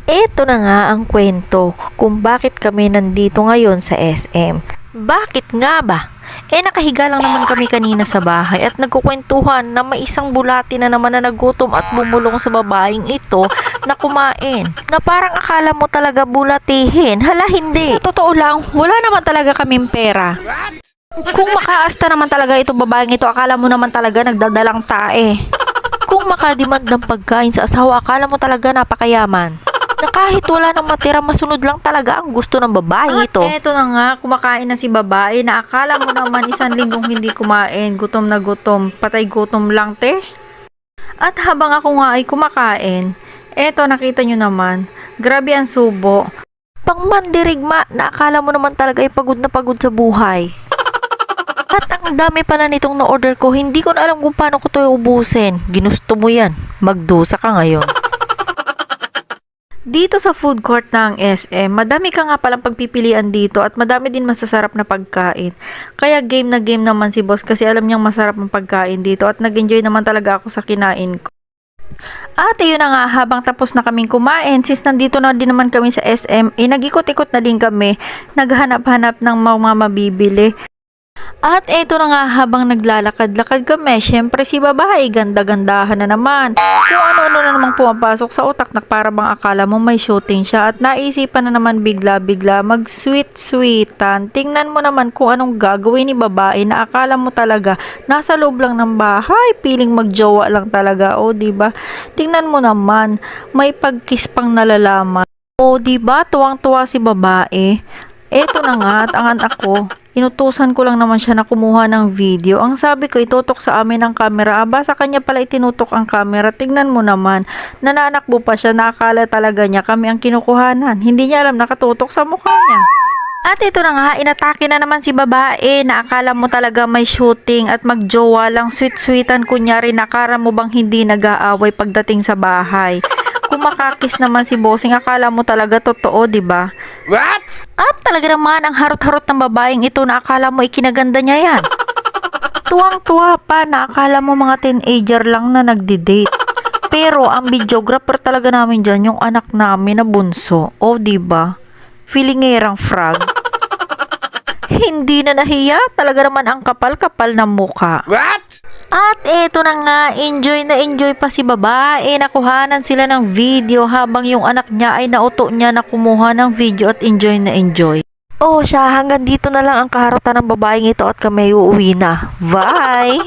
Ito na nga ang kwento kung bakit kami nandito ngayon sa SM. Bakit nga ba? Nakahiga lang naman kami kanina sa bahay at nagkukwentuhan na may isang bulati na naman na nagutom at bumulong sa babaeng ito na kumain. Na parang akala mo talaga bulatihin. Hala, hindi. Sa totoo lang, wala naman talaga kaming pera. Kung makaasta naman talaga itong babaeng ito, akala mo naman talaga nagdadalang tae. Kung makademand ng pagkain sa asawa, akala mo talaga napakayaman. Na kahit wala nang matira, masunod lang talaga ang gusto ng babae ito. Eto na nga, kumakain na si babae na akala mo naman isang linggong hindi kumain. Gutom na gutom, patay gutom lang te. At habang ako nga ay kumakain, eto nakita nyo naman, grabe ang subo. Pangmandirigma na akala mo naman talaga ay pagod na pagod sa buhay. At ang dami pala nitong na-order ko, hindi ko na alam kung paano ko ito ubusin. Ginusto mo yan, magdusa ka ngayon. Dito sa food court ng SM, madami ka nga palang pagpipilian dito at madami din masasarap na pagkain. Kaya game na game naman si boss kasi alam niyang masarap ang pagkain dito at nag-enjoy naman talaga ako sa kinain ko. At yun na nga, habang tapos na kaming kumain, since nandito na din naman kami sa SM, nag-ikot-ikot na din kami, naghanap-hanap ng mga mabibili. At eto na nga, habang naglalakad-lakad kami, syempre si babae, ganda-gandahan na naman. Kung ano-ano na namang pumapasok sa utak na para bang akala mo may shooting siya at naisipan na naman bigla-bigla mag-sweet-sweetan. Tingnan mo naman kung anong gagawin ni babae na akala mo talaga nasa loob lang ng bahay, piling magjowa lang talaga. O diba? Tingnan mo naman, may pagkiss pang nalalaman. O diba, tuwang-tuwa si babae. Eto na nga, at ang anak ko, inutusan ko lang naman siya na kumuha ng video. Ang sabi ko, itutok sa amin ang camera. Aba, sa kanya pala itinutok ang camera. Tignan mo naman, nananakbo pa siya. Nakakala talaga niya kami ang kinukuhanan. Hindi niya alam nakatutok sa mukha niya. At ito na nga, inatake na naman si babae na akala mo talaga may shooting at magjowa lang, sweet-sweetan kunyari, nakara mo bang hindi nag-aaway pagdating sa bahay. Kung makakis naman si bossing, akala mo talaga totoo, diba? What? At talaga naman ang harot-harot ng babaeng ito na akala mo ikinaganda niya yan. Tuwang-tuwa pa na akala mo mga teenager lang na nagdi-date. Pero ang videographer talaga namin dyan, yung anak namin na bunso. O diba? Feelingerang frog. Hindi na nahiya, talaga naman ang kapal-kapal ng mukha. What? At eto na nga, enjoy na enjoy pa si babae. Nakuhanan sila ng video habang yung anak niya ay nauto niya na kumuha ng video at enjoy na enjoy. Oh siya, hanggang dito na lang ang kaharutan ng babaeng ito at kami uuwi na. Bye!